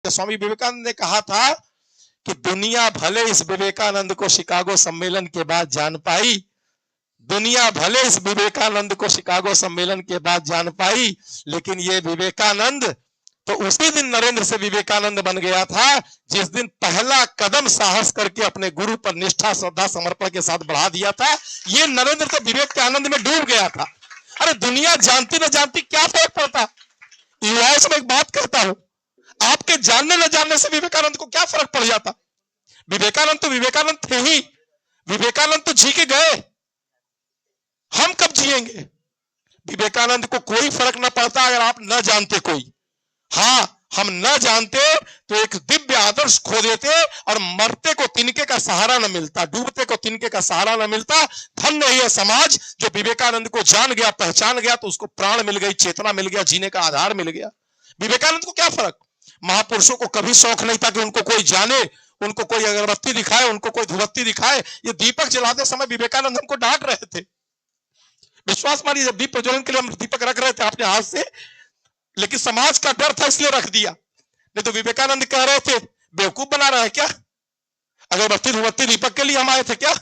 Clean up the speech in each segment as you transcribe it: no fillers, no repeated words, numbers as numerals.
स्वामी विवेकानंद ने कहा था कि दुनिया भले इस विवेकानंद को शिकागो सम्मेलन के बाद जान पाई, दुनिया भले इस विवेकानंद को शिकागो सम्मेलन के बाद जान पाई, लेकिन ये विवेकानंद तो उसी दिन नरेंद्र से विवेकानंद बन गया था जिस दिन पहला कदम साहस करके अपने गुरु पर निष्ठा श्रद्धा समर्पण के साथ बढ़ा दिया था। ये नरेंद्र तो विवेक के आनंद में डूब गया था। अरे दुनिया जानती न जानती क्या फर्क पड़ता। युवाओं से मैं एक बात कहता हूं, आपके जानने न जानने से विवेकानंद को क्या फर्क पड़ जाता। विवेकानंद तो विवेकानंद थे ही, विवेकानंद तो जी के गए, हम कब जिएंगे। विवेकानंद को कोई फर्क न पड़ता अगर आप न जानते कोई। हाँ, हम न जानते तो एक दिव्य आदर्श खो देते और मरते को तिनके का सहारा न मिलता, डूबते को तिनके का सहारा न मिलता। धन्य है समाज जो विवेकानंद को जान गया, पहचान गया, तो उसको प्राण मिल गई, चेतना मिल गया, जीने का आधार मिल गया। विवेकानंद को क्या फर्क। महापुरुषों को कभी शौक नहीं था कि उनको कोई जाने, उनको कोई अगरबत्ती दिखाए, उनको कोई धूपबत्ती दिखाए। ये दीपक जलाते समय विवेकानंद हमको डांट रहे थे। विश्वास मानिए, जब दीप प्रज्वलन के लिए हम दीपक रख रहे थे अपने हाथ से, लेकिन समाज का डर था इसलिए रख दिया। नहीं तो विवेकानंद कह रहे थे बेवकूफ बना रहा है क्या, अगरबत्ती धूपबत्ती दीपक के लिए हम आए थे क्या।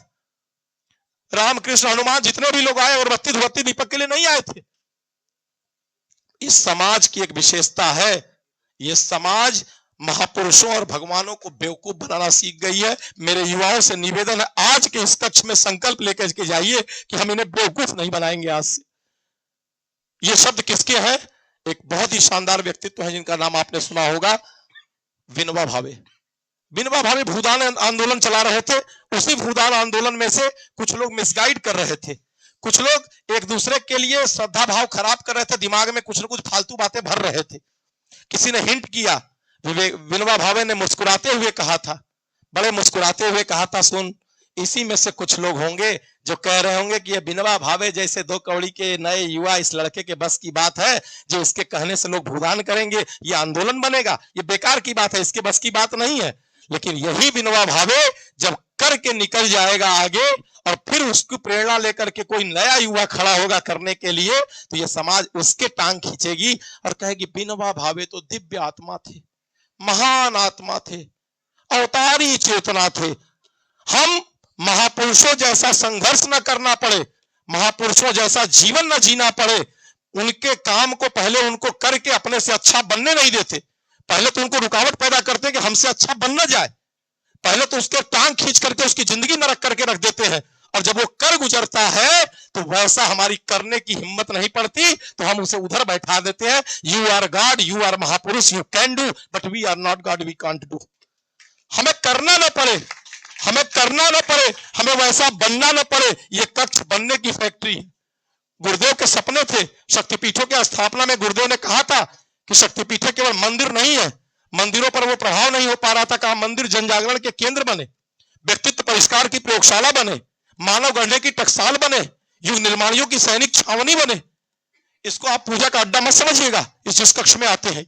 रामकृष्ण हनुमान जितने भी लोग आए अगरबत्ती धूपबत्ती दीपक के लिए नहीं आए थे। इस समाज की एक विशेषता है, ये समाज महापुरुषों और भगवानों को बेवकूफ बनाना सीख गई है। मेरे युवाओं से निवेदन है, आज के इस कक्ष में संकल्प लेकर के जाइए कि हम इन्हें बेवकूफ नहीं बनाएंगे आज से। ये शब्द किसके हैं। एक बहुत ही शानदार व्यक्तित्व है जिनका नाम आपने सुना होगा, विनोबा भावे। विनोबा भावे भूदान आंदोलन चला रहे थे। उसी भूदान आंदोलन में से कुछ लोग मिसगाइड कर रहे थे, कुछ लोग एक दूसरे के लिए श्रद्धा भाव खराब कर रहे थे, दिमाग में कुछ न कुछ फालतू बातें भर रहे थे। किसी ने हिंट किया, विनोबा भावे ने मुस्कुराते हुए कहा था, बड़े मुस्कुराते हुए कहा था, सुन, इसी में से कुछ लोग होंगे जो कह रहे होंगे कि ये विनोबा भावे जैसे दो कौड़ी के नए युवा इस लड़के के बस की बात है, जो इसके कहने से लोग भूदान करेंगे, ये आंदोलन बनेगा, ये बेकार की बात है, इसके बस की बात नहीं है। लेकिन यही विनोबा भावे जब करके निकल जाएगा आगे और फिर उसकी प्रेरणा लेकर के कोई नया युवा खड़ा होगा करने के लिए, तो ये समाज उसके टांग खींचेगी और कहेगी विनोबा भावे तो दिव्य आत्मा थे, महान आत्मा थे, अवतारी चेतना थे। हम महापुरुषों जैसा संघर्ष न करना पड़े, महापुरुषों जैसा जीवन न जीना पड़े, उनके काम को पहले उनको करके अपने से अच्छा बनने नहीं देते, पहले तो उनको रुकावट पैदा करते कि हमसे अच्छा बन न जाए, पहले तो उसके टांग खींच करके उसकी जिंदगी नरक करके रख देते हैं। और जब वो कर गुजरता है तो वैसा हमारी करने की हिम्मत नहीं पड़ती, तो हम उसे उधर बैठा देते हैं। You are god, you are महापुरुष, you can do, but we are not god, we can't do. हमें करना ना पड़े, हमें करना ना पड़े, हमें वैसा बनना ना पड़े। ये कक्ष बनने की फैक्ट्री है। गुरुदेव के सपने थे, शक्तिपीठों की स्थापना में गुरुदेव ने कहा था कि शक्तिपीठे केवल मंदिर नहीं है, मंदिरों पर वो प्रभाव नहीं हो पा रहा था, कहा मंदिर जन जागरण के केंद्र बने, व्यक्तित्व परिष्कार की प्रयोगशाला बने, मानव गढ़ने की टकसाल बने, युग निर्माणियों की सैनिक छावनी बने। इसको आप पूजा का अड्डा मत समझिएगा इस जिस कक्ष में आते हैं।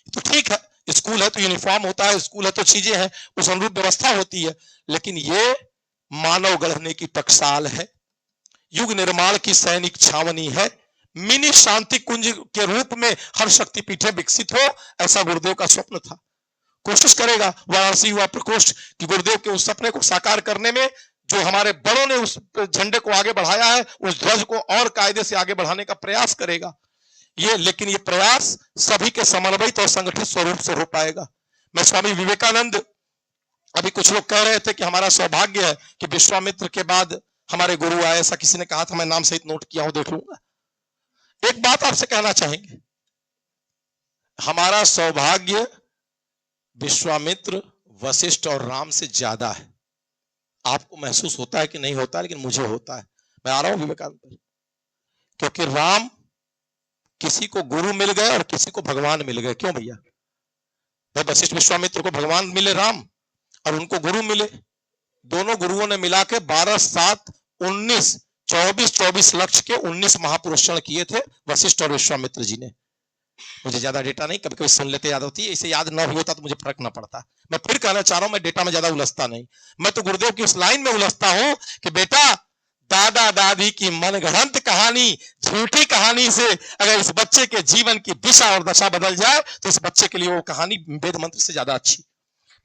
तो ठीक है, स्कूल है तो यूनिफॉर्म होता है, स्कूल है तो चीजें हैं, उस अनुरूप व्यवस्था होती है, लेकिन ये मानव गढ़ने की टकसाल है, युग निर्माण की सैनिक छावनी है, मिनी शांति कुंज के रूप में हर शक्तिपीठे विकसित हो, ऐसा गुरुदेव का स्वप्न था। कोशिश करेगा वाराणसी युवा प्रकोष्ठ कि गुरुदेव के उस सपने को साकार करने में जो हमारे बड़ों ने उस झंडे को आगे बढ़ाया है, उस ध्वज को और कायदे से आगे बढ़ाने का प्रयास करेगा ये, लेकिन ये प्रयास सभी के समन्वित और संगठित स्वरूप से हो पाएगा। मैं स्वामी विवेकानंद, अभी कुछ लोग कह रहे थे कि हमारा सौभाग्य है कि विश्वामित्र के बाद हमारे गुरु आए, ऐसा किसी ने कहा था, मैं नाम सहित नोट किया हूं, देख लूंगा। एक बात आपसे कहना चाहेंगे, हमारा सौभाग्य विश्वामित्र, वशिष्ठ और राम से ज्यादा है। आपको महसूस होता है कि नहीं होता, लेकिन मुझे होता है। मैं आ रहा हूं विवेकानंद पर, क्योंकि राम किसी को गुरु मिल गए और किसी को भगवान मिल गए। क्यों भैया? भाई वशिष्ठ विश्वामित्र को भगवान मिले राम, और उनको गुरु मिले, दोनों गुरुओं ने मिला के 12, 7, 19, 24 लक्ष के 19 महापुरुषण किए थे वशिष्ठ और विश्वामित्र जी ने। मुझे ज्यादा डेटा नहीं, कभी कभी सुन लेते याद होती है, इसे याद ना भी होता तो मुझे फर्क ना पड़ता। मैं फिर कहना चाह रहा हूं, मैं डेटा में ज्यादा उलझता नहीं, मैं तो गुरुदेव की उस लाइन में उलझता हूं कि बेटा दादा दादी की मनगढ़ंत कहानी, झूठी कहानी से अगर इस बच्चे के जीवन की दिशा और दशा बदल जाए तो इस बच्चे के लिए वो कहानी वेद मंत्र से ज्यादा अच्छी।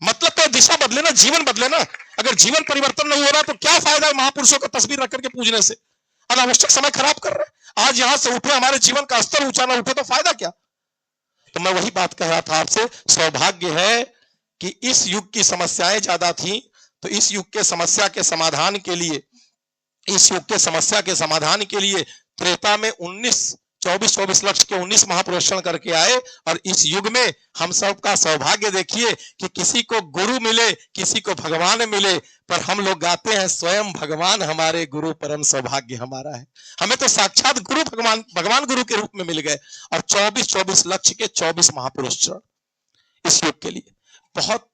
मतलब तो दिशा बदले ना, जीवन बदले ना। अगर जीवन परिवर्तन नहीं हो रहा तो क्या फायदा है महापुरुषों का तस्वीर रख करके पूजने से? अनावश्यक समय खराब कर रहे हैं। आज यहां से उठे, हमारे जीवन का स्तर ऊंचा ना उठे तो फायदा क्या? तो मैं वही बात कह रहा था आपसे, सौभाग्य है कि इस युग की समस्याएं ज्यादा थी, तो इस युग के समस्या के समाधान के लिए, इस युग के समस्या के समाधान के लिए त्रेता में 24 लक्ष के 19 महापुरुषण करके आए। और इस युग में हम सब का सौभाग्य देखिए कि किसी को गुरु मिले, किसी को भगवान मिले, पर हम लोग गाते हैं स्वयं भगवान हमारे गुरु, परम सौभाग्य हमारा है। हमें तो साक्षात गुरु भगवान गुरु के रूप में मिल गए। और 24 लक्ष के 24 महापुरुषण इस युग के लिए बहुत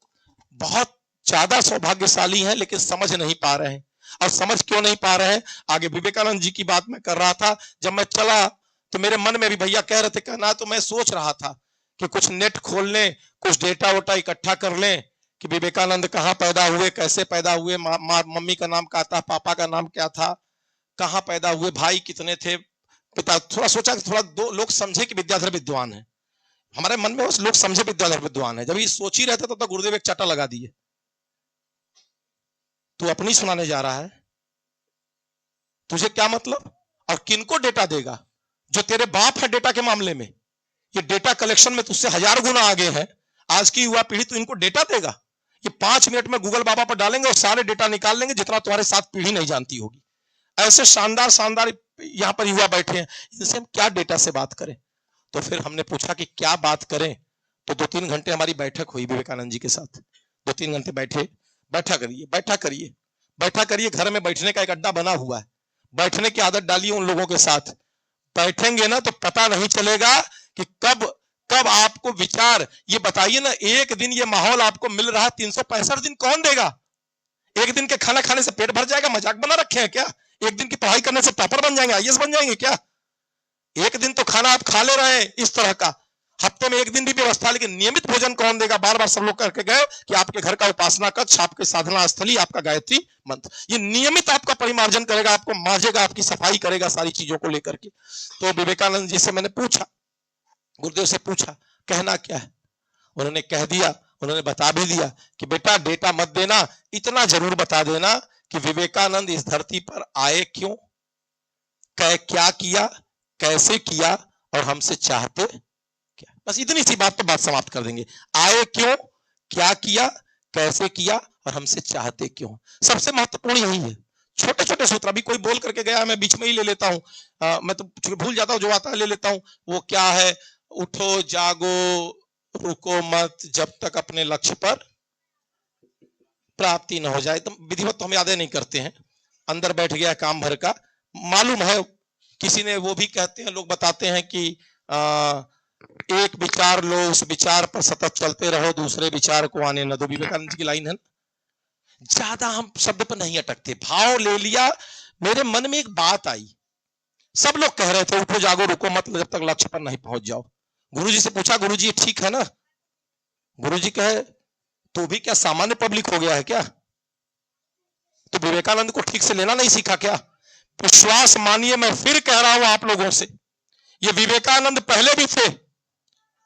बहुत ज्यादा सौभाग्यशाली हैं, लेकिन समझ नहीं पा रहे हैं। और समझ क्यों नहीं पा रहे हैं? आगे विवेकानंद जी की बात मैं कर रहा था, जब मैं चला तो मेरे मन में भी भैया कह रहे थे कहना, तो मैं सोच रहा था कि कुछ नेट खोल लें, कुछ डेटा वोटा इकट्ठा कर लें कि विवेकानंद कहाँ पैदा हुए, कैसे पैदा हुए, मम्मी का नाम क्या था, पापा का नाम क्या था, कहाँ पैदा हुए, भाई कितने थे, पिता। थोड़ा सोचा कि थोड़ा दो लोग समझे कि विद्याधर विद्वान है। हमारे मन में उस लोग समझे विद्याधर विद्वान है। जब ये सोच ही रहते तो गुरुदेव एक चाटा लगा दिए, तू अपनी सुनाने जा रहा है, तुझे क्या मतलब? और किनको डेटा देगा? जो तेरे बाप है डेटा के मामले में, ये डेटा कलेक्शन में तुझसे 1000 गुना आगे है। आज की युवा पीढ़ी तो इनको डेटा देगा, ये 5 मिनट में गूगल बाबा पर डालेंगे और सारे डेटा निकाल लेंगे जितना तुम्हारे साथ पीढ़ी नहीं जानती होगी। ऐसे शानदार शानदार यहां पर युवा बैठे हैं, इनसे हम क्या डेटा से बात करें? तो फिर हमने पूछा कि क्या बात करें, तो 2-3 घंटे हमारी बैठक हुई विवेकानंद जी के साथ। 2-3 घंटे बैठे, बैठा करिए बैठा करिए बैठा करिए। घर में बैठने का एक अड्डा बना हुआ है, बैठने की आदत डालिए उन लोगों के साथ। बैठेंगे ना तो पता नहीं चलेगा कि कब कब आपको विचार, ये बताइए ना, एक दिन ये माहौल आपको मिल रहा है, 365 दिन कौन देगा? एक दिन के खाना खाने से पेट भर जाएगा? मजाक बना रखे हैं क्या? एक दिन की पढ़ाई करने से टॉपर बन जाएंगे, आईएएस बन जाएंगे क्या? एक दिन तो खाना आप खा ले रहे हैं इस तरह का, हफ्ते में एक दिन भी व्यवस्था, लेकिन नियमित भोजन कौन देगा? बार बार सब लोग करके गए कि आपके घर का उपासना कक्ष, आपके साधना स्थली, आपका गायत्री मंत्र, ये नियमित आपका परिमार्जन करेगा, आपको मांजेगा, आपकी सफाई करेगा सारी चीजों को लेकर के। तो विवेकानंद जी से मैंने पूछा, गुरुदेव से पूछा कहना क्या है? उन्होंने कह दिया, उन्होंने बता भी दिया कि बेटा डेटा मत देना, इतना जरूर बता देना कि विवेकानंद इस धरती पर आए क्यों, क्या किया, कैसे किया और हमसे चाहते क्या। बस इतनी सी बात पर बात समाप्त कर देंगे। आए क्यों, क्या किया, कैसे किया और हमसे चाहते क्यों। सबसे महत्वपूर्ण यही है। छोटे छोटे सूत्र, अभी कोई बोल करके गया, मैं बीच में ही ले लेता हूं, मैं तो भूल जाता हूं, जो आता है ले लेता हूं। वो क्या है? उठो जागो रुको मत जब तक अपने लक्ष्य पर प्राप्ति न हो जाए। तो विधिवत तो हम यादें नहीं करते हैं, अंदर बैठ गया काम भर का, मालूम है। किसी ने वो भी कहते हैं, लोग बताते हैं कि एक विचार लो, उस विचार पर सतत चलते रहो, दूसरे विचार को आने न दो। विवेकानंद की लाइन है ना। ज्यादा हम शब्द पर नहीं अटकते, भाव ले लिया। मेरे मन में एक बात आई, सब लोग कह रहे थे उठो जागो रुको मत जब तक लक्ष्य पर नहीं पहुंच जाओ। गुरुजी से पूछा, गुरुजी ठीक है ना? गुरुजी कहे तो भी क्या सामान्य पब्लिक हो गया है क्या? तो विवेकानंद को ठीक से लेना नहीं सीखा क्या? विश्वास मानिए, मैं फिर कह रहा हूं आप लोगों से, ये विवेकानंद पहले भी थे,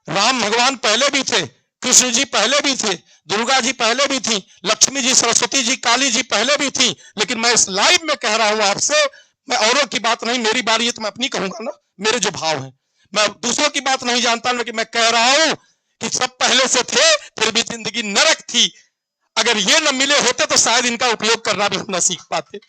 राम भगवान पहले भी थे, कृष्ण जी पहले भी थे, दुर्गा जी पहले भी थी, लक्ष्मी जी, सरस्वती जी, काली जी पहले भी थी। लेकिन मैं इस लाइव में कह रहा हूं आपसे, मैं औरों की बात नहीं, मेरी बारी है तो मैं अपनी कहूंगा ना, मेरे जो भाव हैं, मैं दूसरों की बात नहीं जानता, लेकिन मैं कह रहा हूं कि सब पहले से थे, फिर भी जिंदगी नरक थी। अगर ये न मिले होते तो शायद इनका उपयोग करना भी हम न सीख पाते।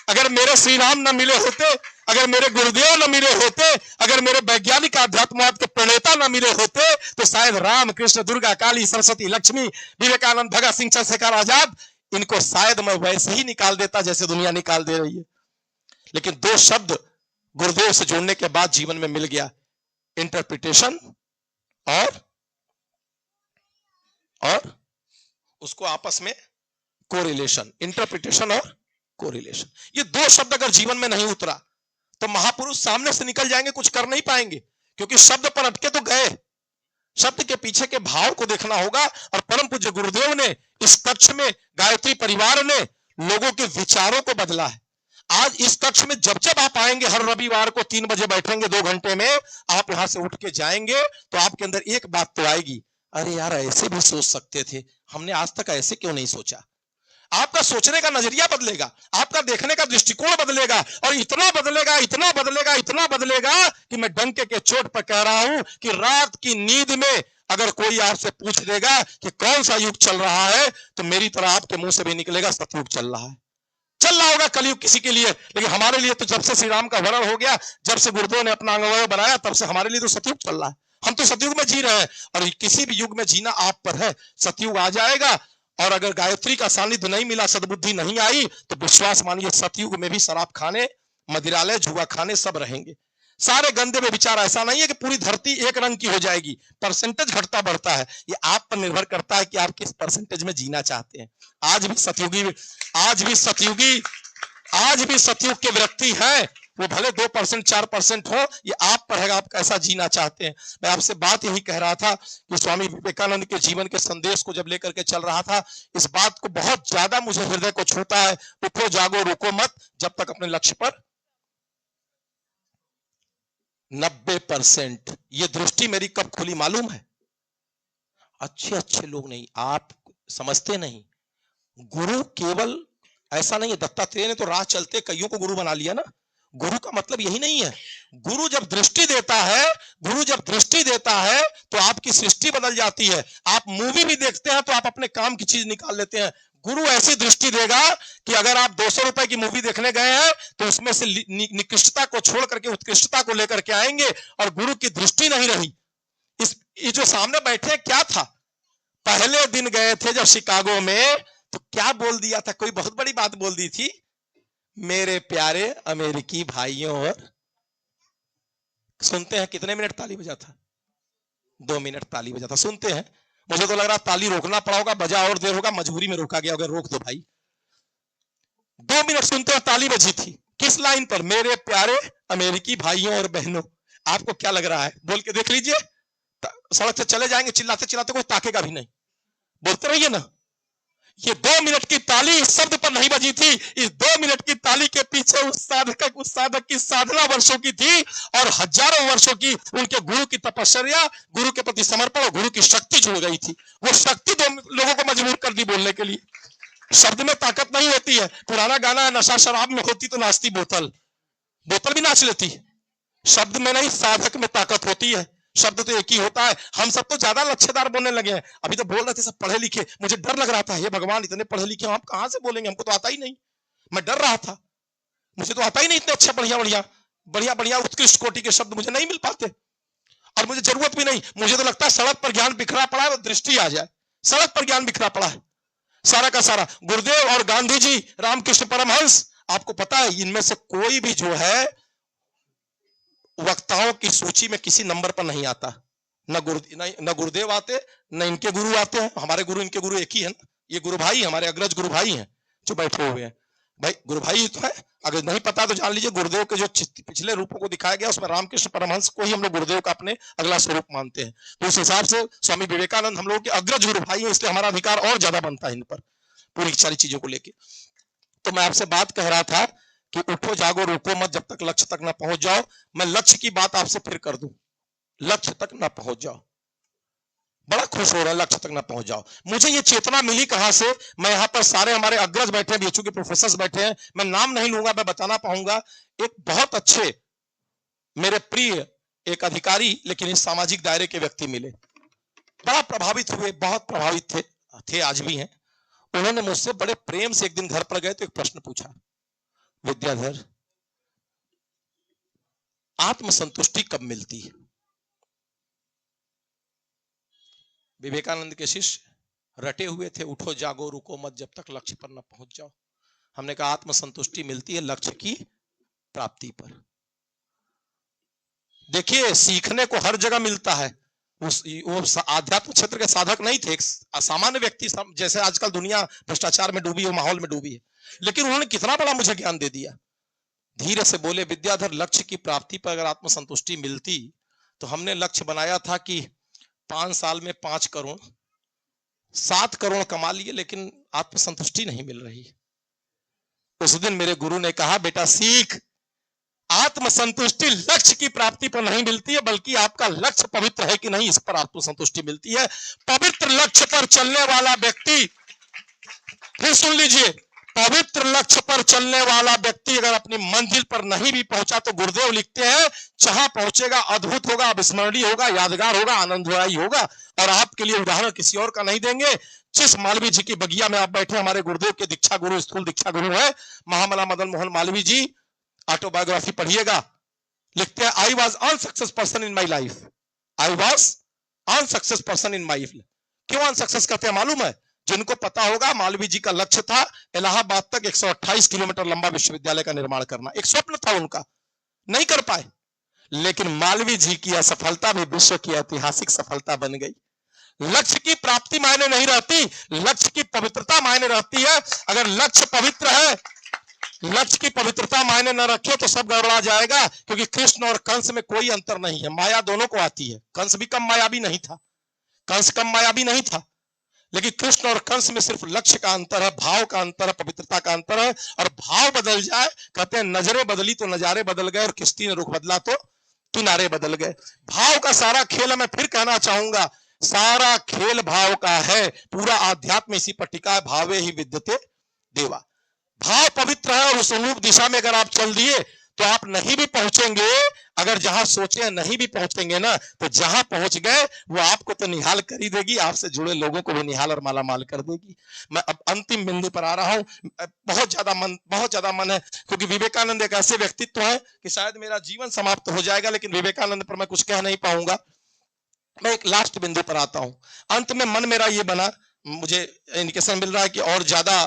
अगर मेरे श्री राम न मिले होते, अगर मेरे गुरुदेव न मिले होते, अगर मेरे वैज्ञानिक आध्यात्मवाद के प्रणेता न मिले होते, तो शायद राम कृष्ण दुर्गा काली सरस्वती लक्ष्मी विवेकानंद भगत सिंह चंद्रशेखर आजाद, इनको शायद मैं वैसे ही निकाल देता जैसे दुनिया निकाल दे रही है। लेकिन 2 शब्द गुरुदेव से जोड़ने के बाद जीवन में मिल गया, इंटरप्रिटेशन और उसको आपस में कोरिलेशन। इंटरप्रिटेशन और कोरिलेशन, ये 2 शब्द अगर जीवन में नहीं उतरा तो महापुरुष सामने से निकल जाएंगे, कुछ कर नहीं पाएंगे, क्योंकि शब्द पर अटके तो गए। शब्द के पीछे के भाव को देखना होगा। और परम पूज्य गुरुदेव ने इस कक्ष में, गायत्री परिवार ने लोगों के विचारों को बदला है। आज इस कक्ष में जब जब आप आएंगे, हर रविवार को 3 बजे बैठेंगे, 2 घंटे में आप यहां से उठ के जाएंगे तो आपके अंदर एक बात तो आएगी, अरे यार ऐसे भी सोच सकते थे, हमने आज तक ऐसे क्यों नहीं सोचा। आपका सोचने का नजरिया बदलेगा, आपका देखने का दृष्टिकोण बदलेगा, और इतना बदलेगा, इतना बदलेगा, इतना बदलेगा कि मैं डंके के चोट पर कह रहा हूं कि रात की नींद में अगर कोई आपसे पूछ देगा कि कौन सा युग चल रहा है, तो मेरी तरह आपके मुंह से भी निकलेगा सतयुग चल रहा है। चल रहा होगा कलयुग किसी के लिए, लेकिन हमारे लिए तो जब से श्री राम का वर्ण हो गया, जब से गुरुदेव ने अपना अंगवय बनाया, तब से हमारे लिए तो सतयुग चल रहा है। हम तो सतयुग में जी रहे हैं, और किसी भी युग में जीना आप पर है। सतयुग आ जाएगा, और अगर गायत्री का सानिध्य नहीं मिला, सद्बुद्धि नहीं आई, तो विश्वास मानिए सतयुग में भी शराब खाने, मदिरालय, जुआ खाने सब रहेंगे। सारे गंदे में विचार, ऐसा नहीं है कि पूरी धरती एक रंग की हो जाएगी, परसेंटेज घटता बढ़ता है। ये आप पर निर्भर करता है कि आप किस परसेंटेज में जीना चाहते हैं। आज भी सतयुगी, आज भी सतयुगी, आज भी सतयुग के व्यक्ति हैं, वो भले 2% 4% हो, ये आप पर है, आप कैसा जीना चाहते हैं। मैं आपसे बात यही कह रहा था कि स्वामी विवेकानंद के जीवन के संदेश को जब लेकर के चल रहा था, इस बात को बहुत ज्यादा मुझे हृदय को छूता है, उठो जागो रुको मत, जब तक अपने लक्ष्य पर 90%। ये दृष्टि मेरी कब खुली मालूम है? अच्छे अच्छे लोग नहीं, आप समझते नहीं, गुरु केवल ऐसा नहीं है। दत्तात्रेय ने तो राह चलते कईयों को गुरु बना लिया ना। गुरु का मतलब यही नहीं है। गुरु जब दृष्टि देता है, गुरु जब दृष्टि देता है तो आपकी सृष्टि बदल जाती है। आप मूवी भी देखते हैं तो आप अपने काम की चीज निकाल लेते हैं। गुरु ऐसी दृष्टि देगा कि अगर आप 200 रुपए की मूवी देखने गए हैं तो उसमें से निकृष्टता को छोड़ करके उत्कृष्टता को लेकर के आएंगे, और गुरु की दृष्टि नहीं रही। ये जो सामने बैठे क्या था, पहले दिन गए थे जब शिकागो में, तो क्या बोल दिया था, कोई बहुत बड़ी बात बोल दी थी, मेरे प्यारे अमेरिकी भाइयों। और सुनते हैं कितने मिनट ताली बजा था? 2 मिनट ताली बजा था। सुनते हैं, मुझे तो लग रहा ताली रोकना पड़ा होगा, बजा और देर होगा, मजबूरी में रोका गया, अगर रोक दो भाई। 2 मिनट सुनते हैं ताली बजी थी, किस लाइन पर? मेरे प्यारे अमेरिकी भाइयों और बहनों। आपको क्या लग रहा है? बोल के देख लीजिए, सड़क से चले जाएंगे चिल्लाते चिल्लाते, कोई ताकेगा भी नहीं, बोलते रहिए ना। ये 2 मिनट की ताली इस शब्द पर नहीं बजी थी, इस 2 मिनट की ताली के पीछे उस साधक की साधना वर्षों की थी, और हजारों वर्षों की उनके गुरु की तपस्या, गुरु के प्रति समर्पण और गुरु की शक्ति जुड़ गई थी। वो शक्ति 2 लोगों को मजबूर कर दी बोलने के लिए। शब्द में ताकत नहीं होती है। पुराना गाना है, नशा शराब में होती तो नाचती बोतल, बोतल भी नाच लेती। शब्द में नहीं, साधक में ताकत होती है। शब्द तो एक ही होता है। हम सब तो ज्यादा लच्छेदार बोलने लगे हैं। अभी तो बोल रहे थे सब पढ़े लिखे, मुझे डर लग रहा था, ये भगवान इतने पढ़े लिखे हम कहां से बोलेंगे, हमको तो आता ही नहीं। मैं डर रहा था, मुझे तो आता ही नहीं इतने अच्छे बढ़िया बढ़िया बढ़िया बढ़िया उत्कृष्ट कोटि के शब्द मुझे नहीं मिल पाते, और मुझे जरूरत भी नहीं। मुझे तो लगता है सड़क पर ज्ञान बिखरा पड़ा है, दृष्टि आ जाए। सड़क पर ज्ञान बिखरा पड़ा है सारा का सारा। गुरुदेव और गांधी जी, रामकृष्ण परमहंस, आपको पता है इनमें से कोई भी जो है वक्ताओं की सूची में किसी नंबर पर नहीं आता। न गुरुदेव आते, न इनके गुरु आते हैं। हमारे गुरु इनके गुरु एक ही है ना, ये गुरु भाई, हमारे अग्रज गुरु भाई हैं जो बैठे हुए हैं। भाई गुरु भाई तो है, अगर नहीं पता तो जान लीजिए, गुरुदेव के जो पिछले रूपों को दिखाया गया उसमें रामकृष्ण परमहंस को ही हम लोग गुरुदेव का अपने अगला स्वरूप मानते हैं। तो उस हिसाब से स्वामी विवेकानंद हम लोग के अग्रज गुरु भाई हैं, इसलिए हमारा अधिकार और ज्यादा बनता है इन पर पूरी सारी चीजों को लेकर। तो मैं आपसे बात कह रहा था कि उठो जागो रुको मत, जब तक लक्ष्य तक ना पहुंच जाओ। मैं लक्ष्य की बात आपसे फिर कर दूं, लक्ष्य तक ना पहुंच जाओ। बड़ा खुश हो रहा है, लक्ष्य तक ना पहुंच जाओ। मुझे ये चेतना मिली कहां से? मैं यहां पर सारे हमारे अग्रज बैठे हैं, बीएचयू के प्रोफेसर बैठे हैं, मैं नाम नहीं लूंगा, मैं बताना पाऊंगा। एक बहुत अच्छे मेरे प्रिय एक अधिकारी, लेकिन इस सामाजिक दायरे के व्यक्ति मिले, बड़ा प्रभावित हुए, बहुत प्रभावित थे आज भी हैं। उन्होंने मुझसे बड़े प्रेम से एक दिन घर पर गए तो एक प्रश्न पूछा, विद्याधर आत्मसंतुष्टि कब मिलती है? विवेकानंद के शिष्य रटे हुए थे, उठो जागो रुको मत, जब तक लक्ष्य पर न पहुंच जाओ। हमने कहा आत्मसंतुष्टि मिलती है लक्ष्य की प्राप्ति पर। देखिए सीखने को हर जगह मिलता है। वो आध्यात्म क्षेत्र के साधक नहीं थे, एक सामान्य व्यक्ति, जैसे आजकल दुनिया भ्रष्टाचार में डूबी है, माहौल में डूबी है, लेकिन उन्होंने कितना बड़ा मुझे ज्ञान दे दिया। धीरे से बोले, विद्याधर लक्ष्य की प्राप्ति पर अगर आत्मसंतुष्टि मिलती तो हमने लक्ष्य बनाया था कि 5 साल में 5 करोड़ 7 करोड़ कमा लिए, लेकिन आत्मसंतुष्टि नहीं मिल रही। उस दिन मेरे गुरु ने कहा, बेटा सीख, आत्मसंतुष्टि लक्ष्य की प्राप्ति पर नहीं मिलती है, बल्कि आपका लक्ष्य पवित्र है कि नहीं इस पर आत्मसंतुष्टि मिलती है। पवित्र लक्ष्य पर चलने वाला व्यक्ति, फिर सुन लीजिए, पवित्र लक्ष्य पर चलने वाला व्यक्ति अगर अपनी मंजिल पर नहीं भी पहुंचा तो गुरुदेव लिखते हैं जहां पहुंचेगा अद्भुत होगा, अविस्मरणीय होगा, यादगार होगा, आनंददायी होगा। और आपके लिए उदाहरण किसी और का नहीं देंगे, जिस मालवीय जी की बगिया में आप बैठे, हमारे गुरुदेव के दीक्षा गुरु, स्थूल दीक्षा गुरु है महामना मदन मोहन मालवीय जी। ऑटोबायोग्राफी पढ़िएगा, लिखते हैं, I was unsuccess person in my life, I was unsuccess person in my life. क्यों अनसक्सेस कहते हैं मालूम है? जिनको पता होगा, मालवीय जी का लक्ष्य था इलाहाबाद तक 128 किलोमीटर लंबा विश्वविद्यालय का निर्माण करना, एक स्वप्न था उनका, नहीं कर पाए। लेकिन मालवीय जी की असफलता भी विश्व की ऐतिहासिक सफलता बन गई। लक्ष्य की प्राप्ति मायने नहीं रहती, लक्ष्य की पवित्रता मायने रहती है। अगर लक्ष्य पवित्र है, लक्ष्य की पवित्रता मायने न रखे तो सब गड़बड़ा जाएगा। क्योंकि कृष्ण और कंस में कोई अंतर नहीं है, माया दोनों को आती है। कंस भी कम मायावी नहीं था, कंस कम मायावी नहीं था, लेकिन कृष्ण और कंस में सिर्फ लक्ष्य का अंतर है, भाव का अंतर है, पवित्रता का अंतर है। और भाव बदल जाए, कहते हैं नजरें बदली तो नजारे बदल गए, और किश्ती ने रुख बदला तो किनारे बदल गए। भाव का सारा खेल, मैं फिर कहना चाहूंगा, सारा खेल भाव का है। पूरा आध्यात्म इसी पर टिका है, भावे ही विद्यते देवा। भाव पवित्र है और उस अनुरूप दिशा में अगर आप चल दिए तो आप नहीं भी पहुंचेंगे, अगर जहां सोचे नहीं भी पहुंचेंगे ना, तो जहां पहुंच गए वो आपको तो निहाल कर ही देगी, आपसे जुड़े लोगों को भी निहाल और मालामाल कर देगी। मैं अब अंतिम बिंदु पर आ रहा हूं। बहुत ज्यादा मन है, क्योंकि विवेकानंद एक ऐसे व्यक्तित्व है कि शायद मेरा जीवन समाप्त हो जाएगा, लेकिन विवेकानंद पर मैं कुछ कह नहीं पाऊंगा। मैं एक लास्ट बिंदु पर आता हूं। अंत में मन मेरा ये बना, मुझे इंडिकेशन मिल रहा है कि और ज्यादा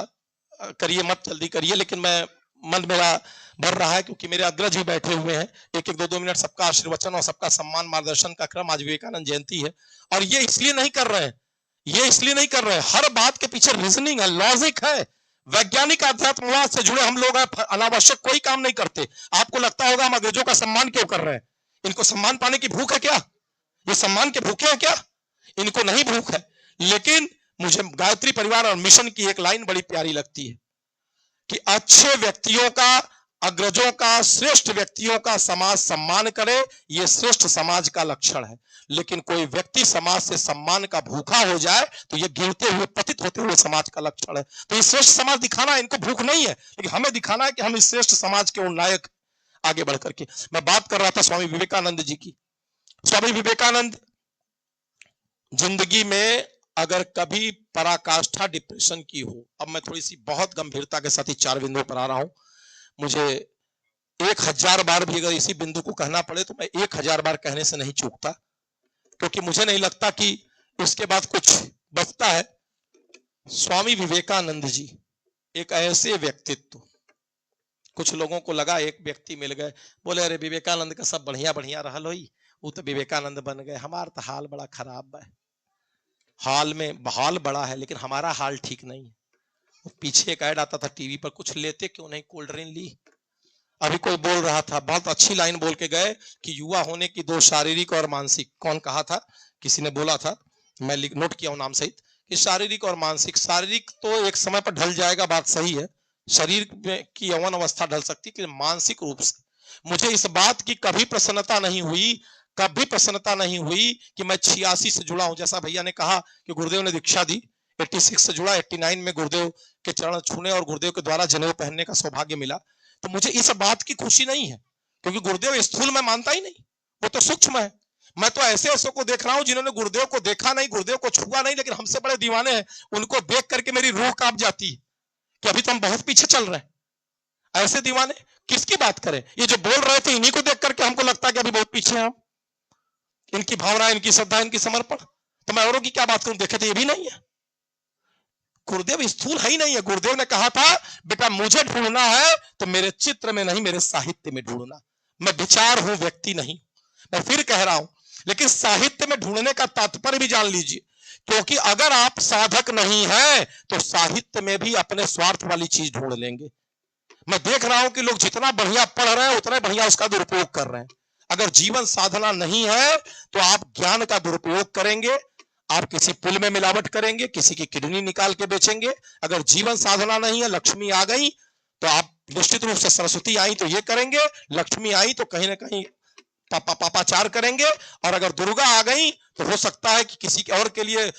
करिए, मत जल्दी करिए, लेकिन मैं मन मेरा भर रहा है, क्योंकि मेरे अग्रज भी बैठे हुए हैं। एक एक 2-2 मिनट सबका आशीर्वचन और सबका सम्मान मार्गदर्शन का क्रम। आज विवेकानंद जयंती है, और ये इसलिए नहीं कर रहे हैं, ये इसलिए नहीं कर रहे हैं, हर बात के पीछे रीजनिंग है, लॉजिक है। वैज्ञानिक अध्यात्मवाद से जुड़े हम लोग हैं, अनावश्यक कोई काम नहीं करते। आपको लगता होगा हम अंग्रेजों का सम्मान क्यों कर रहे हैं? इनको सम्मान पाने की भूख है क्या? ये सम्मान के भूखे हैं क्या? इनको नहीं भूख है। लेकिन मुझे गायत्री परिवार और मिशन की एक लाइन बड़ी प्यारी लगती है कि अच्छे व्यक्तियों का, अग्रजों का, श्रेष्ठ व्यक्तियों का समाज सम्मान करे, यह श्रेष्ठ समाज का लक्षण है। लेकिन कोई व्यक्ति समाज से सम्मान का भूखा हो जाए तो यह गिरते हुए, पतित होते हुए समाज का लक्षण है। तो ये श्रेष्ठ समाज दिखाना, इनको भूख नहीं है, लेकिन हमें दिखाना है कि हम इस श्रेष्ठ समाज के उन्नायक आगे बढ़ करके। मैं बात कर रहा था स्वामी विवेकानंद जी की। स्वामी विवेकानंद जिंदगी में अगर कभी पराकाष्ठा डिप्रेशन की हो, अब मैं थोड़ी सी बहुत गंभीरता के साथ ही 4 बिंदुओं पर आ रहा हूं। मुझे 1000 बार भी अगर इसी बिंदु को कहना पड़े तो मैं 1000 बार कहने से नहीं चूकता, क्योंकि मुझे नहीं लगता कि उसके बाद कुछ बचता है। स्वामी विवेकानंद जी एक ऐसे व्यक्तित्व, कुछ लोगों को लगा एक व्यक्ति मिल गए, बोले अरे विवेकानंद का सब बढ़िया बढ़िया रहल होई, वो तो विवेकानंद बन गए, हमारा तो हाल बड़ा खराब है। हाल में हाल बड़ा है, लेकिन हमारा हाल ठीक नहीं है। पीछे एक ऐड आता था टीवी पर, कुछ लेते क्यों नहीं, कोल्ड ड्रिंक ली। अभी कोई बोल रहा था, बहुत अच्छी लाइन बोल के गए कि युवा होने की 2 शारीरिक और मानसिक, कौन कहा था, किसी ने बोला था, मैं नोट किया हूं नाम सहित, कि शारीरिक और मानसिक। शारीरिक तो एक समय पर ढल जाएगा, बात सही है, शरीर में की यौवन अवस्था ढल सकती है, लेकिन मानसिक रूप से मुझे इस बात की कभी प्रसन्नता नहीं हुई, कभी प्रसन्नता नहीं हुई कि मैं 86 से जुड़ा हूं। जैसा भैया ने कहा कि गुरुदेव ने दीक्षा दी, 86 से जुड़ा, 89 में गुरुदेव के चरण छूने और गुरुदेव के द्वारा जनेऊ पहनने का सौभाग्य मिला। तो मुझे इस बात की खुशी नहीं है, क्योंकि गुरुदेव स्थूल में मानता ही नहीं, वो तो सूक्ष्म है। मैं तो ऐसे ऐसों को देख रहा हूं जिन्होंने गुरुदेव को देखा नहीं, गुरुदेव को छुआ नहीं, लेकिन हमसे बड़े दीवाने हैं। उनको देख करके मेरी रूह कांप जाती है कि अभी तो हम बहुत पीछे चल रहे हैं। ऐसे दीवाने किसकी बात करें? ये जो बोल रहे थे, इन्हीं को देख करके हमको लगता है कि अभी बहुत पीछे हैं हम। इनकी भावना, इनकी श्रद्धा, इनकी समर्पण, तो मैं औरों की क्या बात करूं? देखे तो ये भी नहीं है। गुरुदेव स्थूल है ही नहीं है। गुरुदेव ने कहा था, बेटा मुझे ढूंढना है तो मेरे चित्र में नहीं, मेरे साहित्य में ढूंढना। मैं विचार हूं, व्यक्ति नहीं। मैं फिर कह रहा हूं, लेकिन साहित्य में ढूंढने का तात्पर्य भी जान लीजिए, क्योंकि अगर आप साधक नहीं है तो साहित्य में भी अपने स्वार्थ वाली चीज ढूंढ लेंगे। मैं देख रहा हूं कि लोग जितना बढ़िया पढ़ रहे हैं उतना बढ़िया उसका दुरुपयोग कर रहे हैं। अगर जीवन साधना नहीं है तो आप ज्ञान का दुरुपयोग करेंगे, आप किसी पुल में मिलावट करेंगे, किसी की किडनी निकाल के बेचेंगे। अगर जीवन साधना नहीं है, लक्ष्मी आ गई तो आप निश्चित रूप से सरस्वती आई तो ये करेंगे, लक्ष्मी आई तो कहीं ना कहीं पापाचार करेंगे, और अगर दुर्गा आ गई तो हो सकता है कि किसी और के लिए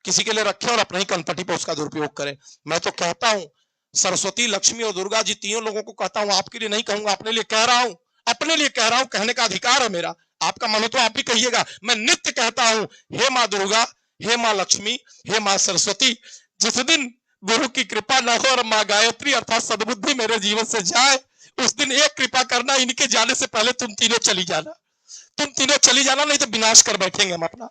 किसी के लिए रखे और अपने ही कनपटी पर उसका दुरुपयोग करें। मैं तो कहता हूं सरस्वती, लक्ष्मी और दुर्गा जी तीनों लोगों को कहता हूं, आपके लिए नहीं कहूंगा, अपने लिए कह रहा हूं, अपने लिए कह रहा हूं, कहने का अधिकार है मेरा। आपका मन हो तो आप भी कहिएगा। मैं नित्य कहता हूं, हे माँ दुर्गा, हे माँ लक्ष्मी, हे माँ सरस्वती, जिस दिन गुरु की कृपा न हो और माँ गायत्री अर्थात सद्बुद्धि मेरे जीवन से जाए, उस दिन एक कृपा करना, इनके जाने से पहले तुम तीनों चली जाना, तुम तीनों चली जाना, नहीं तो विनाश कर बैठेंगे हम अपना।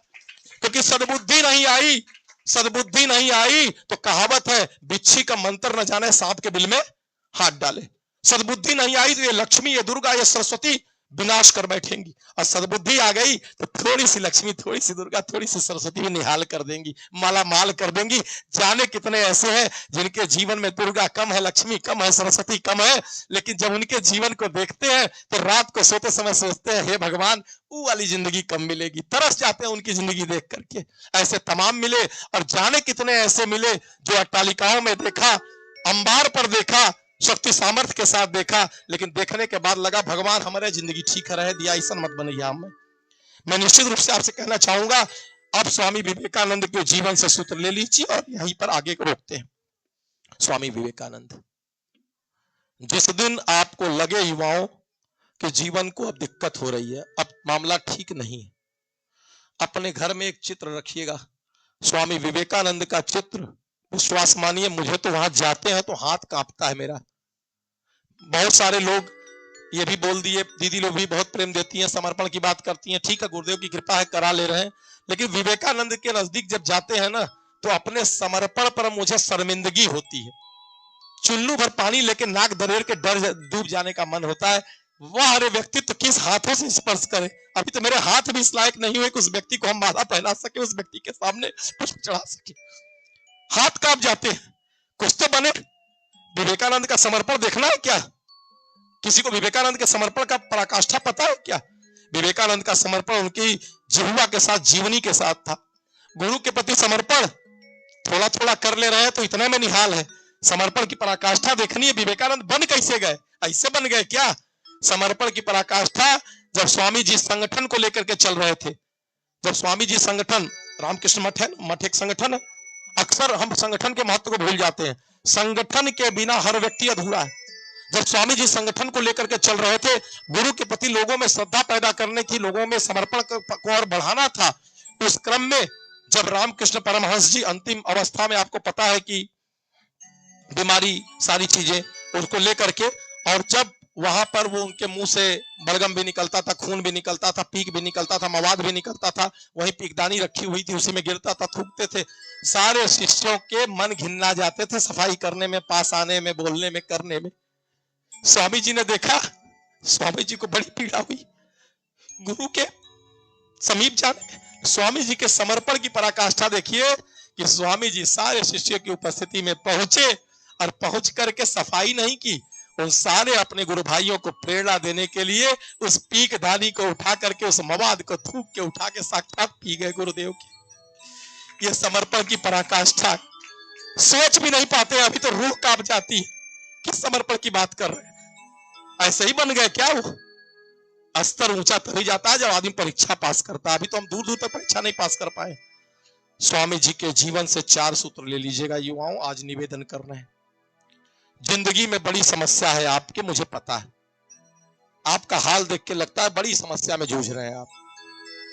क्योंकि सद्बुद्धि नहीं आई, सद्बुद्धि नहीं आई तो कहावत है, बिच्छी का मंत्र न जाने सांप के बिल में हाथ डाले। सद्बुद्धि नहीं आई तो ये लक्ष्मी, ये दुर्गा, ये सरस्वती विनाश कर बैठेंगी, और सद्बुद्धि आ गई तो थोड़ी सी लक्ष्मी, थोड़ी सी दुर्गा, थोड़ी सी सरस्वती भी निहाल कर देंगी, माला माल कर देंगी। जाने कितने ऐसे हैं जिनके जीवन में दुर्गा कम है, लक्ष्मी कम है, सरस्वती कम है, लेकिन जब उनके जीवन को देखते हैं तो रात को सोते समय सोचते हैं, हे भगवान वो वाली जिंदगी कम मिलेगी, तरस जाते हैं उनकी जिंदगी देख करके। ऐसे तमाम मिले, और जाने कितने ऐसे मिले जो अट्टालिकाओं में देखा, अंबार पर देखा, शक्ति सामर्थ्य के साथ देखा, लेकिन देखने के बाद लगा भगवान हमारे जिंदगी ठीक रहे दिया, ऐसा मत बनैया। मैं निश्चित रूप से आपसे कहना चाहूंगा, अब स्वामी विवेकानंद के जीवन से सूत्र ले लीजिए और यहीं पर आगे को रोकते हैं। स्वामी विवेकानंद, जिस दिन आपको लगे युवाओं के जीवन को अब दिक्कत हो रही है, अब मामला ठीक नहीं है, अपने घर में एक चित्र रखिएगा, स्वामी विवेकानंद का चित्र। विश्वास मानिए, मुझे तो वहां जाते हैं तो हाथ कांपता है मेरा। बहुत सारे लोग ये भी बोल दिए, दीदी लोग भी बहुत प्रेम देती हैं, समर्पण की बात करती हैं, ठीक है गुरुदेव की कृपा है करा ले रहे हैं, लेकिन विवेकानंद के नजदीक जब जाते हैं ना तो अपने समर्पण पर मुझे शर्मिंदगी होती है। चुल्लू भर पानी लेके नाक दरेड़ के डर डूब जाने का मन होता है। वह अरे व्यक्तित्व किस हाथों से स्पर्श करे, अभी तो मेरे हाथ भी इस लायक नहीं हुए कि उस व्यक्ति को हम माला पहना सके, उस व्यक्ति के सामने पुष्प चढ़ा सके, हाथ कांप जाते हैं। कुछ तो बने। विवेकानंद का समर्पण देखना है क्या? किसी को विवेकानंद के समर्पण का पराकाष्ठा पता है क्या? विवेकानंद का समर्पण उनकी जिह्वा के साथ, जीवनी के साथ था। गुरु के प्रति समर्पण थोड़ा थोड़ा कर ले रहे हैं तो इतने में निहाल है, समर्पण की पराकाष्ठा देखनी है। विवेकानंद बन कैसे गए? ऐसे बन गए क्या? समर्पण की पराकाष्ठा जब स्वामी जी संगठन को लेकर के चल रहे थे, जब स्वामी जी संगठन, रामकृष्ण मठ है, मठ एक संगठन है, अक्सर हम संगठन के महत्व को भूल जाते हैं। संगठन के बिना हर व्यक्ति अधूरा है। जब स्वामी जी संगठन को लेकर के चल रहे थे, गुरु के प्रति लोगों में श्रद्धा पैदा करने की, लोगों में समर्पण को और बढ़ाना था, उस क्रम में जब रामकृष्ण परमहंस जी अंतिम अवस्था में, आपको पता है कि बीमारी सारी चीजें उसको लेकर के, और जब वहां पर वो उनके मुंह से बलगम भी निकलता था, खून भी निकलता था, पीक भी निकलता था, मवाद भी निकलता था, वहीं पीकदानी रखी हुई थी, उसी में गिरता था, थूकते थे। सारे शिष्यों के मन घिन्ना जाते थे सफाई करने में, पास आने में, बोलने में, करने में। स्वामी जी ने देखा, स्वामी जी को बड़ी पीड़ा हुई गुरु के समीप जाने। स्वामी जी के समर्पण की पराकाष्ठा देखिए कि स्वामी जी सारे शिष्यों की उपस्थिति में पहुंचे, और पहुंच करके सफाई नहीं की, उन सारे अपने गुरु भाइयों को प्रेरणा देने के लिए उस पीक दानी को उठा करके, उस मवाद को थूक के उठा के साक्षात पी गए गुरुदेव की। ये समर्पण की पराकाष्ठा सोच भी नहीं पाते, अभी तो रूह कांप जाती है। किस समर्पण की बात कर रहे हैं? ऐसे ही बन गए क्या? वो स्तर ऊंचा तभी जाता है जब आदमी परीक्षा पास करता है। अभी तो हम दूर दूर तक परीक्षा नहीं पास कर पाए। स्वामी जी के जीवन से 4 सूत्र ले लीजिएगा युवाओं, आज निवेदन कर रहे हैं। जिंदगी में बड़ी समस्या है आपके, मुझे पता है, आपका हाल देख के लगता है बड़ी समस्या में जूझ रहे हैं आप।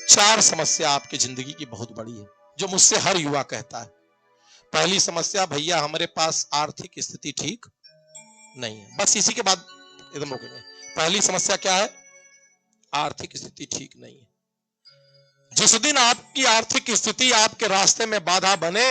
4 समस्या आपकी जिंदगी की बहुत बड़ी है, जो मुझसे हर युवा कहता है। पहली समस्या, भैया हमारे पास आर्थिक स्थिति ठीक नहीं है। बस इसी के बाद एकदम रुकेंगे। पहली समस्या क्या है? आर्थिक स्थिति ठीक नहीं है। जिस दिन आपकी आर्थिक स्थिति आपके रास्ते में बाधा बने,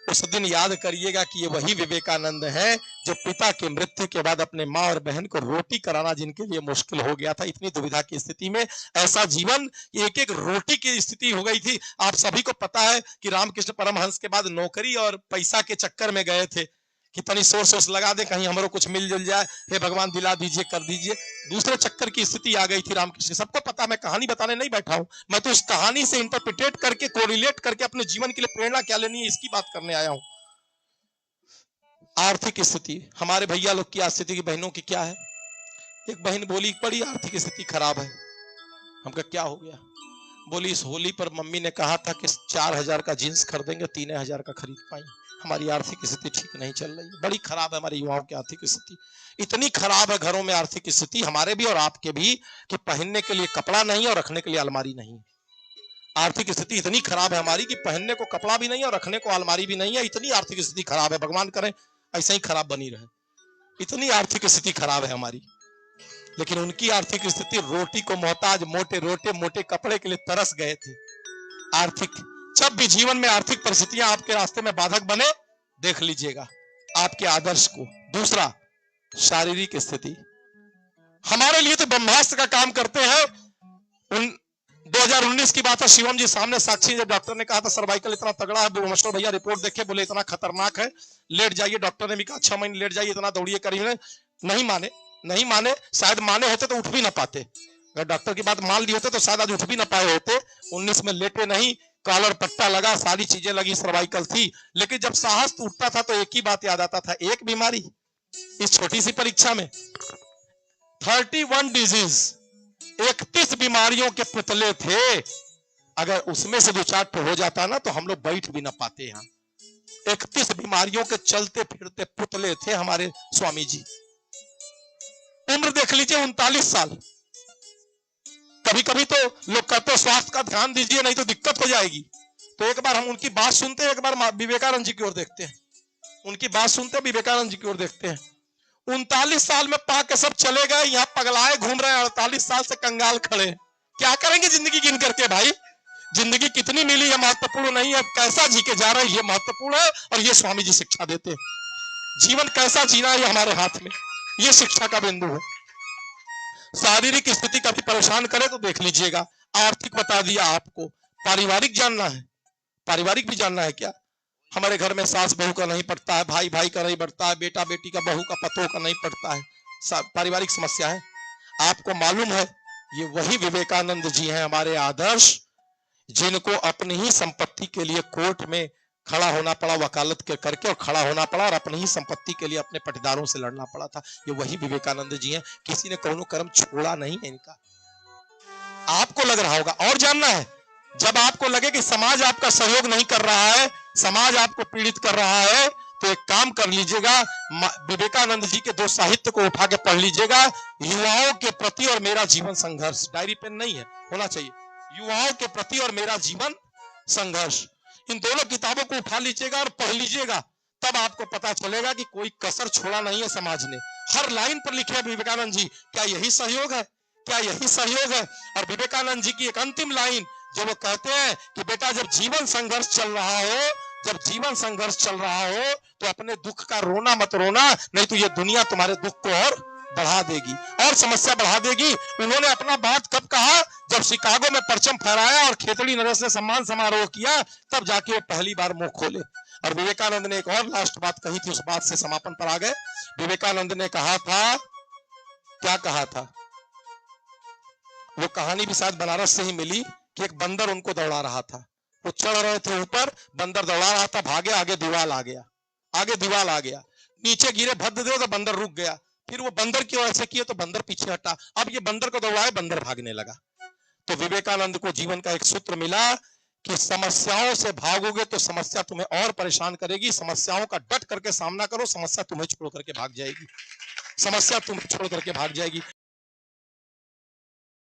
उस दिन याद करिएगा कि ये वही विवेकानंद हैं जो पिता की मृत्यु के बाद अपने माँ और बहन को रोटी कराना जिनके लिए मुश्किल हो गया था, इतनी दुविधा की स्थिति में, ऐसा जीवन, एक एक रोटी की स्थिति हो गई थी। आप सभी को पता है कि रामकृष्ण परमहंस के बाद नौकरी और पैसा के चक्कर में गए थे कि तनी सोर्स लगा दे, कहीं हमरो कुछ मिल जुल जाए, हे भगवान दिला दीजिए, कर दीजिए। दूसरे चक्कर की स्थिति आ गई थी रामकृष्ण। सबको पता, मैं कहानी बताने नहीं बैठा हूं, मैं तो उस कहानी से इंटरप्रिटेट करके, कोरिलेट करके अपने जीवन के लिए प्रेरणा क्या लेनी है, इसकी बात करने आया हूं। आर्थिक स्थिति हमारे भैया लोग की स्थिति की बहनों की क्या है। एक बहन बोली बड़ी आर्थिक स्थिति खराब है। हम कहा क्या हो गया। बोली इस होली पर मम्मी ने कहा था कि 4,000 का जींस खरीदेंगे 3,000 का खरीद पाई। हमारी आर्थिक स्थिति ठीक नहीं चल रही है, बड़ी खराब है हमारे युवाओं की आर्थिक स्थिति। इतनी खराब है घरों में आर्थिक स्थिति हमारे भी और आपके भी कि पहनने के लिए कपड़ा नहीं और रखने के लिए अलमारी नहीं। आर्थिक स्थिति इतनी खराब है हमारी कि पहनने को कपड़ा भी नहीं और रखने को अलमारी भी नहीं है। इतनी आर्थिक स्थिति खराब है, भगवान करे ऐसे ही खराब बनी रहे। इतनी आर्थिक स्थिति खराब है हमारी। लेकिन उनकी आर्थिक स्थिति रोटी को मोहताज, मोटे रोटे मोटे कपड़े के लिए तरस गए थे। आर्थिक, जब भी जीवन में आर्थिक परिस्थितियां आपके रास्ते में बाधक बने, देख लीजिएगा आपके आदर्श को। दूसरा, शारीरिक स्थिति। हमारे लिए तो ब्रह्मास्त्र का काम करते हैं। 2019 की बात है, शिवम जी सामने साक्षी, जब डॉक्टर ने कहा था सर्वाइकल इतना तगड़ा है, मस्टर भैया रिपोर्ट देखे, बोले इतना खतरनाक है, लेट जाइए। डॉक्टर ने भी कहा 6 महीने लेट जाइए, इतना दौड़िए करिए। नहीं माने, शायद माने होते तो उठ भी ना पाते। अगर डॉक्टर की बात मान ली होते तो शायद आज उठ भी ना पाए होते। 19 में लेटे नहीं, कॉलर पट्टा लगा, सारी चीजें लगी, सर्वाइकल थी। लेकिन जब साहस टूटता था तो एक ही बात याद आता था, एक बीमारी इस छोटी सी परीक्षा में 31 डिजीज, 31 बीमारियों के पुतले थे। अगर उसमें से 2-4 हो जाता ना तो हम लोग बैठ भी ना पाते। यहाँ 31 बीमारियों के चलते फिरते पुतले थे हमारे स्वामी जी। उम्र देख लीजिए 39 साल। कभी कभी तो लोग कहते हैं स्वास्थ्य का ध्यान दीजिए नहीं तो दिक्कत हो जाएगी। तो एक बार हम उनकी बात सुनते हैं, एक बार विवेकानंद जी की ओर देखते हैं। उनकी बात सुनते हैं, विवेकानंद जी की ओर देखते हैं। 39 साल में पा के सब चले गए, यहाँ पगलाए घूम रहे हैं। 48 साल से कंगाल खड़े। क्या करेंगे जिंदगी गिन करके भाई। जिंदगी कितनी मिली है महत्वपूर्ण नहीं है, कैसा जी के जा रहे हैं ये महत्वपूर्ण है। और ये स्वामी जी शिक्षा देते हैं। जीवन कैसा जीना है ये हमारे हाथ में, ये शिक्षा का बिंदु है। शारीरिक स्थिति कभी परेशान करे तो देख लीजिएगा। आर्थिक बता दिया आपको। पारिवारिक जानना है, पारिवारिक भी जानना है क्या। हमारे घर में सास बहू का नहीं पड़ता है, भाई भाई का नहीं पड़ता है, बेटा बेटी का, बहू का पतों का नहीं पड़ता है। पारिवारिक समस्या है। आपको मालूम है ये वही विवेकानंद जी हैं हमारे आदर्श, जिनको अपनी ही संपत्ति के लिए कोर्ट में खड़ा होना पड़ा, वकालत के करके, और खड़ा होना पड़ा और अपनी ही संपत्ति के लिए अपने पटीदारों से लड़ना पड़ा था। ये वही विवेकानंद जी हैं। किसी ने कौनो कर्म छोड़ा नहीं है इनका। आपको लग रहा होगा और जानना है, जब आपको लगे कि समाज आपका सहयोग नहीं कर रहा है, समाज आपको पीड़ित कर रहा है, तो एक काम कर लीजिएगा, विवेकानंद जी के 2 साहित्य को उठा के पढ़ लीजिएगा। युवाओं के प्रति और मेरा जीवन संघर्ष। डायरी पेन नहीं है, होना चाहिए। युवाओं के प्रति और मेरा जीवन संघर्ष, इन दोनों किताबों को उठा लीजिएगा और पढ़ लीजिएगा। तब आपको पता चलेगा कि कोई कसर छोड़ा नहीं है समाज ने। हर लाइन पर लिखे विवेकानंद जी। क्या यही सहयोग है? क्या यही सहयोग है? और विवेकानंद जी की एक अंतिम लाइन जो वो कहते हैं कि बेटा जब जीवन संघर्ष चल रहा हो, जब जीवन संघर्ष चल रहा हो तो अपने दुख का रोना मत रोना, नहीं तो ये दुनिया तुम्हारे दुख को और बढ़ा देगी और समस्या बढ़ा देगी। उन्होंने अपना बात कब कहा? जब शिकागो में परचम फहराया और खेतड़ी नरेश ने सम्मान समारोह किया, तब जाके वो पहली बार मुंह खोले। और विवेकानंद ने एक और लास्ट बात कही थी, उस बात से समापन पर आ गए। विवेकानंद ने कहा था, क्या कहा था? वो कहानी भी शायद बनारस से ही मिली कि एक बंदर उनको दौड़ा रहा था। वो चढ़ रहे थे ऊपर, बंदर दौड़ा रहा था, भागे, आगे दीवार आ गया, आगे दीवार आ गया, नीचे गिरे भद्द दे तो बंदर रुक गया। फिर वो बंदर की ओर ऐसे किए तो बंदर पीछे हटा। अब ये बंदर को दौड़ाए, बंदर भागने लगा। तो विवेकानंद को जीवन का एक सूत्र मिला कि समस्याओं से भागोगे तो समस्या तुम्हें और परेशान करेगी। समस्याओं का डट करके सामना करो, समस्या तुम्हें छोड़ करके भाग जाएगी। समस्या तुम्हें छोड़ करके भाग जाएगी।